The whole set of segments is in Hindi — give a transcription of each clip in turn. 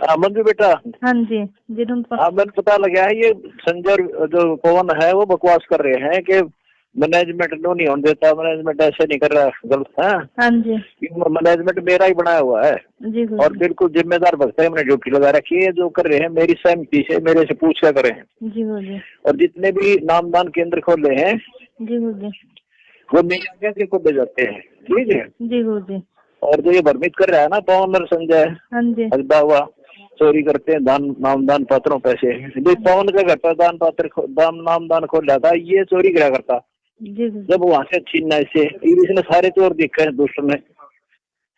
मंजू बेटा। हाँ जी जी हाँ, मैंने पता लगा है ये संजय और जो पवन है वो बकवास कर रहे हैं कि मैनेजमेंट नो नहीं होने देता, मैनेजमेंट ऐसे नहीं कर रहा, गलत है। हाँ जी मैनेजमेंट मेरा ही बनाया हुआ है जी और बिल्कुल जिम्मेदार भक्त है, मैंने ड्यूटी लगा रखी है। जो कर रहे हैं मेरी सहमति से, मेरे से पूछ कर रहे हैं। जी जी और जितने भी नामदान केंद्र खोले हैं जी जी वो मेरी आज्ञा से खोले जाते हैं, ठीक है। जी जी और जो ये भ्रमित कर रहा है ना पवन और संजय, हाँ जी अगदा हुआ चोरी करते हैं दान नामदान पात्रों पैसे, जो पवन का करता दान पात्र नामदान खोल रहा था, ये चोरी करा करता जी जी जब वहां से छीनना इसे। इसने सारे चोर देखा है दुष्ट ने,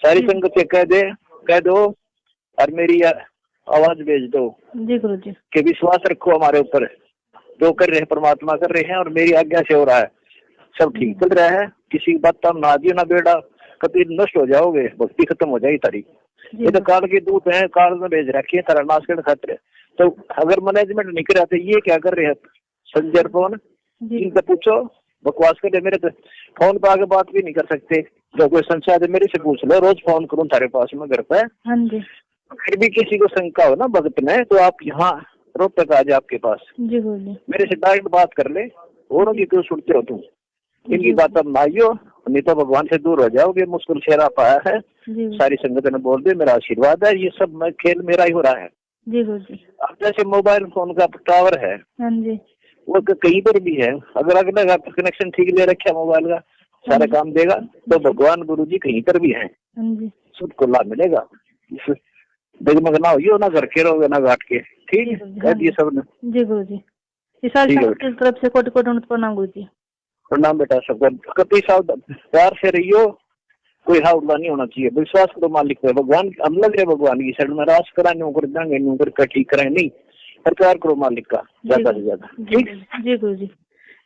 सारी संगत से कह दो और मेरी आवाज भेज दो जी गुरु जी कि विश्वास रखो हमारे ऊपर, जो कर रहे हैं परमात्मा कर रहे हैं और मेरी आज्ञा से हो रहा है, सब ठीक चल रहा है। किसी की बात ना दियो ना बेड़ा, कभी नष्ट हो जाओगे, भक्ति खत्म हो जाएगी तारी। ये तो काल के दूत हैं, काल में भेज रखे हैं तारा नाश करने खातिर। तो अगर मैनेजमेंट नहीं कर रहा तो ये क्या कर रहे हैं संजय कौन, इनसे पूछो। बकवास कर मेरे तो फोन पे आगे बात भी नहीं कर सकते, जो कोई संशय है मेरे से पूछ लो, रोज फोन करूँ तारे पास में घर पे। हाँ जी फिर भी किसी को शंका हो ना भगत में, तो आप यहाँ रोहतक आ जाए आपके पास, जी गुरु जी मेरे से डायरेक्ट बात कर ले। औरों की क्यों सुनते हो तुम, इनकी बात अब माइयो, नहीं तो भगवान से दूर हो जाओगे। मुश्किल शेरा पाया है, जी सारी संगत ने बोल दे मेरा आशीर्वाद है, ये सब खेल मेरा ही हो रहा है। जी गुरु जी अब जैसे मोबाइल फोन का टावर है हाँ जी वो कहीं पर भी है, अगर अगले का कनेक्शन ठीक ले रखा मोबाइल का, सारा काम देगा। तो भगवान गुरु जी कहीं पर भी है, हाँ जी सबको लाभ मिलेगा। डगमग ना हो ना घर के रहोगे ना घाट के, ठीक है, कह दिए सब ने। जी गुरु जी की तरफ से कोटि कोटि प्रणाम गुरु जी। प्रणाम बेटा, सबको कति सावधान प्यार से रहियो, कोई हावड़ा नहीं होना चाहिए। विश्वास करो मालिक पे, भगवान हम लग रहे भगवान की शरण में, रास करा न्यू कर देंगे, न्यू कर ठीक करें नहीं, प्रचार करो मालिक का ज्यादा से ज्यादा, ठीक जी गुरु जी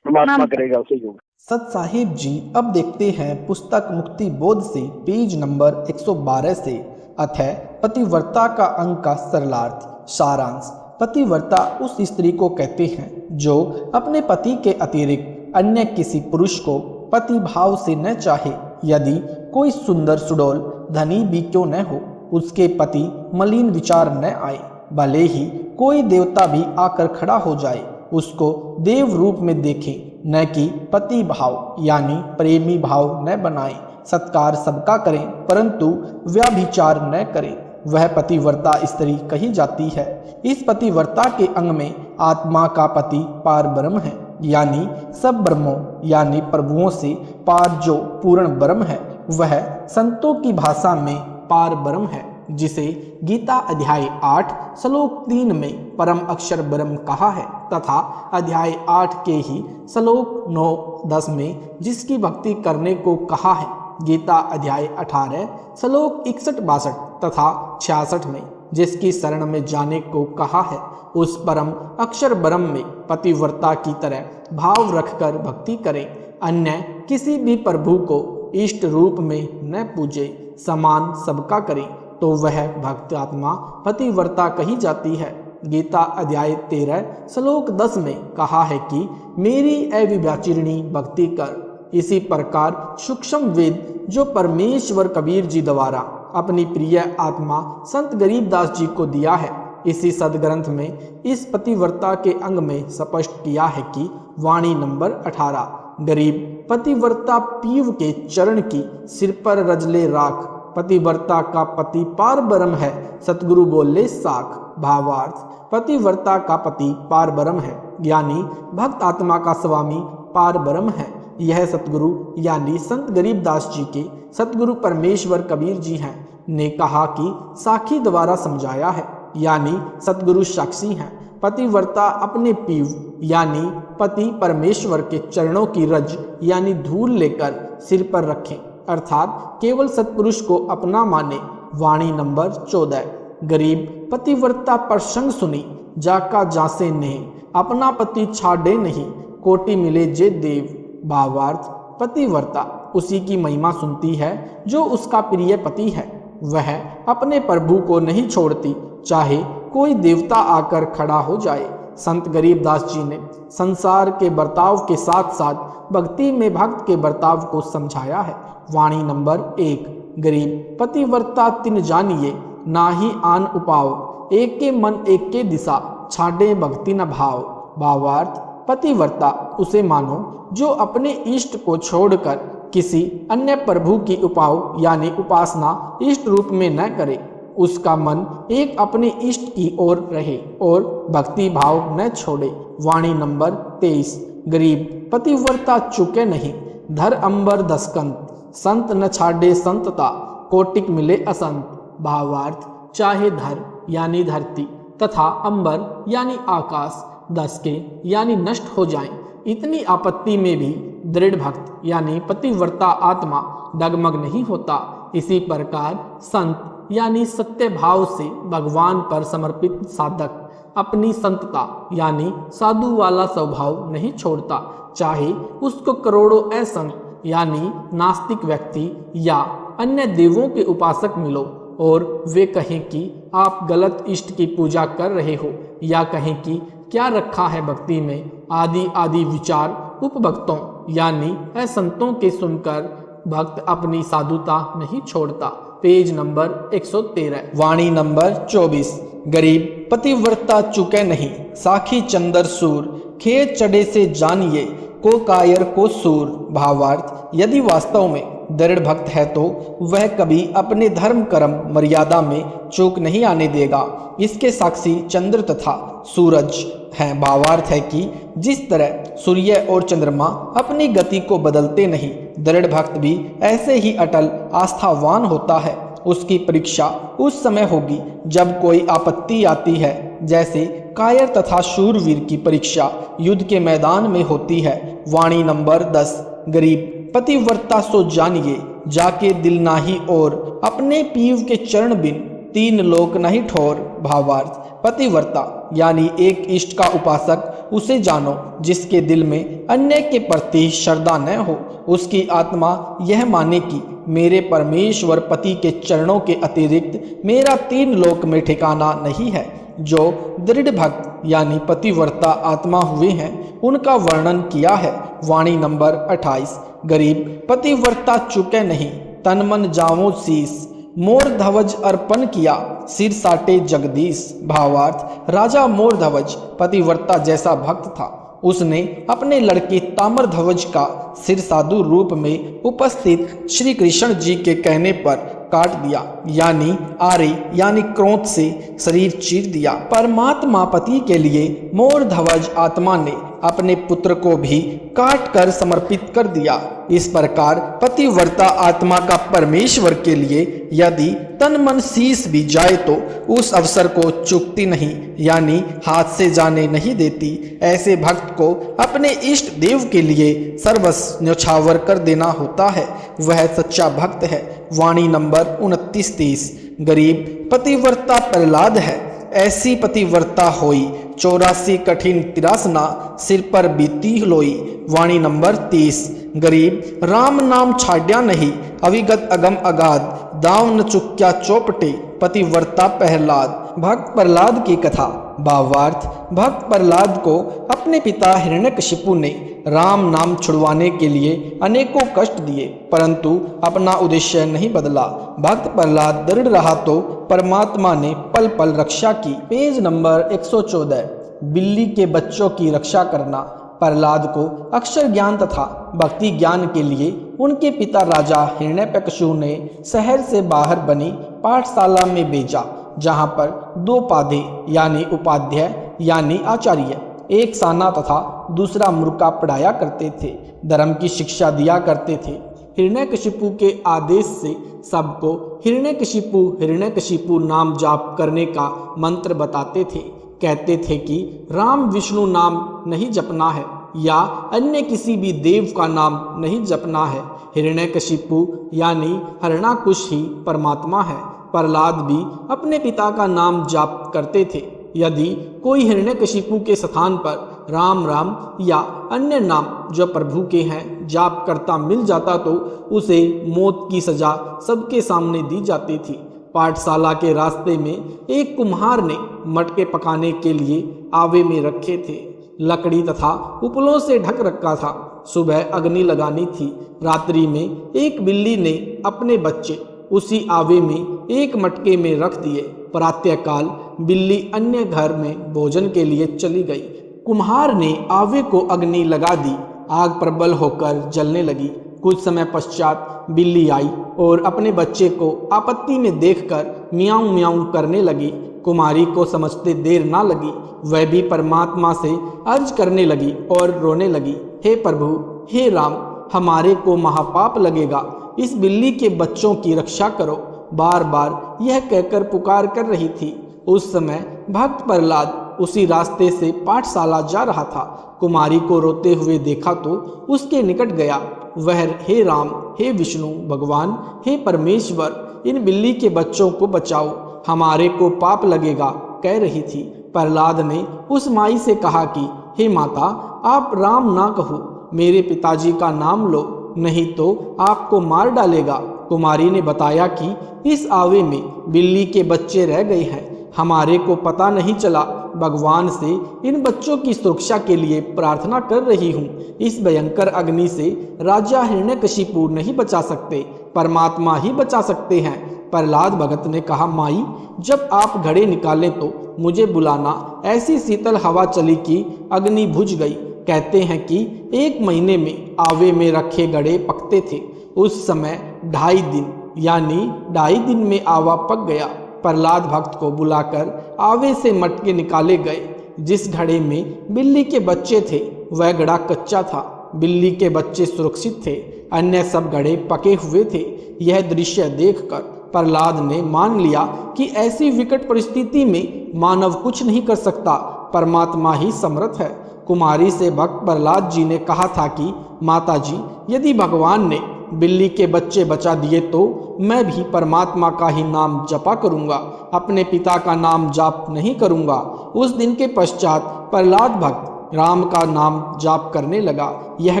परमात्मा करेगा उसे योग। सत साहिब जी अब देखते हैं पुस्तक मुक्ति बोध से पेज नंबर 112 से अथय पतिव्रता का अंग का सरलार्थ सारांश। पतिव्रता उस स्त्री को कहते हैं जो अपने पति के अतिरिक्त अन्य किसी पुरुष को पति भाव से न चाहे। यदि कोई सुंदर सुडौल धनी भी क्यों न हो, उसके पति मलिन विचार न आए, भले ही कोई देवता भी आकर खड़ा हो जाए, उसको देव रूप में देखे, न कि पति भाव यानी प्रेमी भाव न बनाए। सत्कार सबका करें परंतु व्यभिचार न करें, वह पतिव्रता स्त्री कही जाती है। इस पतिव्रता के अंग में आत्मा का पति पार ब्रह्म है, यानी सब ब्रह्मों यानी प्रभुओं से पार जो पूर्ण ब्रह्म है, वह संतों की भाषा में पार ब्रह्म है, जिसे गीता अध्याय 8 श्लोक 3 में परम अक्षर ब्रह्म कहा है, तथा अध्याय 8 के ही श्लोक 9-10 में जिसकी भक्ति करने को कहा है। गीता अध्याय 18 श्लोक 61-62 तथा 66 में जिसकी शरण में जाने को कहा है, उस परम अक्षर ब्रह्म में पतिव्रता की तरह भाव रखकर भक्ति करें। अन्य किसी भी प्रभु को इष्ट रूप में न पूजे, समान सबका करें, तो वह भक्त आत्मा पतिव्रता कही जाती है। गीता अध्याय 13 श्लोक 10 में कहा है कि मेरी अविव्याचिरणी भक्ति कर। इसी प्रकार सूक्ष्म वेद जो परमेश्वर कबीर जी द्वारा अपनी प्रिय आत्मा संत गरीबदास जी को दिया है, इसी सदग्रंथ में इस पतिव्रता के अंग में स्पष्ट किया है कि वाणी नंबर 18 गरीब पतिव्रता पीव के चरण की सिर पर रजले राख, पतिव्रता का पति पार ब्रह्म है, सतगुरु बोले साख। भावार्थ पतिव्रता का पति पार ब्रह्म है, यानी भक्त आत्मा का स्वामी पार ब्रह्म है। यह सतगुरु यानी संत गरीबदास जी के सतगुरु परमेश्वर कबीर जी हैं ने कहा कि साखी द्वारा समझाया है, यानी सतगुरु साक्षी हैं। पतिव्रता अपने पीव यानी पति परमेश्वर के चरणों की रज यानी धूल लेकर सिर पर रखें, अर्थात केवल सतपुरुष को अपना माने। वाणी नंबर 14 गरीब पतिव्रता प्रसंग सुनी, जाका जासे नेह, अपना पति छाड़े नहीं, कोटि मिले जे देव। भावार्थ पतिव्रता उसी की महिमा सुनती है जो उसका प्रिय पति है, वह अपने प्रभु को नहीं छोड़ती, चाहे कोई देवता आकर खड़ा हो जाए। संत गरीबदास जी ने संसार के बर्ताव के साथ साथ भक्ति में भक्त के बर्ताव को समझाया है। वाणी नंबर 1 गरीब पतिव्रता तिन जानिए, ना ही आन उपाव, एक के मन एक के दिशा, छाड़े भक्ति न भाव। भावार्थ, पतिव्रता उसे मानो जो अपने इष्ट को छोड़कर किसी अन्य प्रभु की उपाव यानी उपासना इष्ट रूप में न करे। उसका मन एक अपने इष्ट की ओर रहे और भक्ति भाव न छोड़े। वाणी नंबर 23। गरीब पतिव्रता चुके नहीं, धर अंबर दसकंत, संत न छाड़े संतता, कोटिक मिले असंत। भावार्थ, चाहे धर यानी धरती तथा अंबर यानी आकाश दसके यानी नष्ट हो जाएं, इतनी आपत्ति में भी दृढ़ भक्त यानी पतिव्रता आत्मा डगमग नहीं होता। इसी प्रकार संत यानी सत्य भाव से भगवान पर समर्पित साधक अपनी संतता यानी साधु वाला स्वभाव नहीं छोड़ता, चाहे उसको करोड़ों असंत यानी नास्तिक व्यक्ति या अन्य देवों के उपासक मिलो और वे कहें कि आप गलत इष्ट की पूजा कर रहे हो, या कहें कि क्या रखा है भक्ति में, आदि आदि विचार उपभक्तों यानी असंतों के सुनकर भक्त अपनी साधुता नहीं छोड़ता। Page number 113। वाणी नंबर 24। गरीब पतिव्रता चुके नहीं, साखी चंदर सूर, खेत चढ़े से जानिए, को कायर को सूर। भावार्थ, यदि वास्तव में दृढ़ भक्त है तो वह कभी अपने धर्म कर्म मर्यादा में चूक नहीं आने देगा। इसके साक्षी चंद्र तथा सूरज हैं। भावार्थ है कि जिस तरह सूर्य और चंद्रमा अपनी गति को बदलते नहीं, दृढ़ भक्त भी ऐसे ही अटल आस्थावान होता है। उसकी परीक्षा उस समय होगी जब कोई आपत्ति आती है, जैसे कायर तथा शूरवीर की परीक्षा युद्ध के मैदान में होती है। वाणी नंबर 10। गरीब पतिव्रता सो जानिए, जाके दिल नाही और, अपने पीव के चरण बिन तीन लोक नहीं ठोर। भावार्थ, पतिव्रता यानी एक इष्ट का उपासक उसे जानो जिसके दिल में अन्य के प्रति श्रद्धा न हो। उसकी आत्मा यह माने कि मेरे परमेश्वर पति के चरणों के अतिरिक्त मेरा तीन लोक में ठिकाना नहीं है। जो दृढ़ भक्त यानी पतिव्रता आत्मा हुए हैं उनका वर्णन किया है। वाणी नंबर 28। गरीब पतिव्रता चुके नहीं, तन मन जावो शीस, मोर ध्वज अर्पण किया, सिर साटे जगदीश। भावार्थ, राजा मोर ध्वज पतिव्रता जैसा भक्त था। उसने अपने लड़के ताम्र ध्वज का सिर साधु रूप में उपस्थित श्री कृष्ण जी के कहने पर काट दिया, यानी आरे यानी क्रोध से शरीर चीर दिया। परमात्मा पति के लिए मोर ध्वज आत्मा ने अपने पुत्र को भी काट कर समर्पित कर दिया। इस प्रकार पतिव्रता आत्मा का परमेश्वर के लिए यदि तन मन शीश भी जाए तो उस अवसर को चूकती नहीं, यानी हाथ से जाने नहीं देती। ऐसे भक्त को अपने इष्ट देव के लिए सर्वस्व न्यौछावर कर देना होता है, वह सच्चा भक्त है। वाणी नंबर 29-30। गरीब पतिव्रता प्रहलाद है, ऐसी पतिव्रता होई, 84 कठिन तिरासना, सिर पर बीती लोई। वाणी नंबर 30। गरीब राम नाम छाड्या नहीं, अविगत अगम अगाध, दाव न चुक्या चौपटे, पतिव्रता प्रहलाद। भक्त प्रहलाद की कथा। भावार्थ, भक्त प्रहलाद को अपने पिता हिरण्यकशिपु ने राम नाम छुड़वाने के लिए अनेकों कष्ट दिए, परंतु अपना उद्देश्य नहीं बदला। भक्त प्रहलाद दृढ़ रहा तो परमात्मा ने पल पल रक्षा की। Page number 114। बिल्ली के बच्चों की रक्षा करना। प्रहलाद को अक्षर ज्ञान तथा भक्ति ज्ञान के लिए उनके पिता राजा हिरण्यकशिपु ने शहर से बाहर बनी पाठशाला में भेजा, जहां पर दो पाधे यानी उपाध्याय यानी आचार्य, एक साना तथा दूसरा मुर्का पढ़ाया करते थे, धर्म की शिक्षा दिया करते थे। हिरण्यकशिपु के आदेश से सबको हिरण्यकशिपु हिरण्यकशिपु नाम जाप करने का मंत्र बताते थे। कहते थे कि राम विष्णु नाम नहीं जपना है या अन्य किसी भी देव का नाम नहीं जपना है। हिरण्यकशिपु यानी हिरण्याकुश ही परमात्मा है। प्रहलाद भी अपने पिता का नाम जाप करते थे। यदि कोई हिरण्यकशिपु के स्थान पर राम राम या अन्य नाम जो प्रभु के हैं जाप करता मिल जाता तो उसे मौत की सजा सबके सामने दी जाती थी। पाठशाला के रास्ते में एक कुम्हार ने मटके पकाने के लिए आवे में रखे थे, लकड़ी तथा उपलों से ढक रखा था। सुबह अग्नि लगानी थी। रात्रि में एक बिल्ली ने अपने बच्चे उसी आवे में एक मटके में रख दिए। प्रातःकाल बिल्ली अन्य घर में भोजन के लिए चली गई। कुम्हार ने आवे को अग्नि लगा दी। आग प्रबल होकर जलने लगी। कुछ समय पश्चात बिल्ली आई और अपने बच्चे को आपत्ति में देखकर मियाऊं मियाऊं करने लगी। कुमारी को समझते देर ना लगी, वह भी परमात्मा से अर्ज करने लगी और रोने लगी, हे प्रभु, हे राम, हमारे को महापाप लगेगा, इस बिल्ली के बच्चों की रक्षा करो। बार बार यह कहकर पुकार कर रही थी। उस समय भक्त प्रहलाद उसी रास्ते से पाठशाला जा रहा था। कुमारी को रोते हुए देखा तो उसके निकट गया। वह, हे राम, हे विष्णु भगवान, हे परमेश्वर, इन बिल्ली के बच्चों को बचाओ, हमारे को पाप लगेगा, कह रही थी। प्रहलाद ने उस माई से कहा कि हे माता, आप राम ना कहो, मेरे पिताजी का नाम लो, नहीं तो आपको मार डालेगा। कुमारी ने बताया कि इस आवे में बिल्ली के बच्चे रह गए हैं, हमारे को पता नहीं चला। भगवान से इन बच्चों की सुरक्षा के लिए प्रार्थना कर रही हूँ। इस भयंकर अग्नि से राजा हिरण्यकशिपु नहीं बचा सकते, परमात्मा ही बचा सकते हैं। प्रहलाद भगत ने कहा, माई, जब आप घड़े निकाले तो मुझे बुलाना। ऐसी शीतल हवा चली कि अग्नि बुझ गई। कहते हैं कि 1 महीने में आवे में रखे घड़े पकते थे। उस समय 2.5 दिन यानी 2.5 दिन में आवा पक गया। प्रहलाद भक्त को बुलाकर आवे से मटके निकाले गए। जिस घड़े में बिल्ली के बच्चे थे वह घड़ा कच्चा था। बिल्ली के बच्चे सुरक्षित थे, अन्य सब घड़े पके हुए थे। यह दृश्य देखकर प्रहलाद ने मान लिया कि ऐसी विकट परिस्थिति में मानव कुछ नहीं कर सकता, परमात्मा ही समर्थ है। कुमारी से भक्त प्रहलाद जी ने कहा था कि माता जी, यदि भगवान ने बिल्ली के बच्चे बचा दिए तो मैं भी परमात्मा का ही नाम जपा करूंगा, अपने पिता का नाम जाप नहीं करूंगा। उस दिन के पश्चात प्रहलाद भक्त राम का नाम जाप करने लगा। यह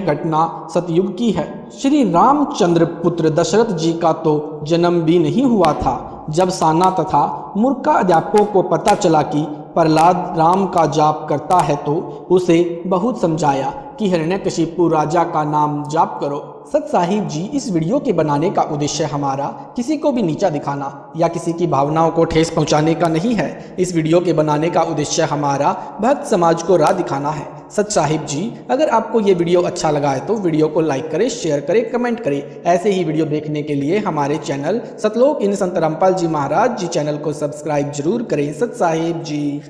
घटना सतयुग की है। श्री रामचंद्र पुत्र दशरथ जी का तो जन्म भी नहीं हुआ था जब साना तथा मूर्खा अध्यापकों को पता चला कि प्रहलाद राम का जाप करता है तो उसे बहुत समझाया कि हिरण्यकशिपु राजा का नाम जाप करो। सत साहिब जी, इस वीडियो के बनाने का उद्देश्य हमारा किसी को भी नीचा दिखाना या किसी की भावनाओं को ठेस पहुंचाने का नहीं है। इस वीडियो के बनाने का उद्देश्य हमारा भक्त समाज को राह दिखाना है। सत साहिब जी, अगर आपको ये वीडियो अच्छा लगा है तो वीडियो को लाइक करें, शेयर करें, कमेंट करें। ऐसे ही वीडियो देखने के लिए हमारे चैनल सतलोक इन संत रामपाल जी महाराज जी चैनल को सब्सक्राइब जरूर करें। सत साहिब जी।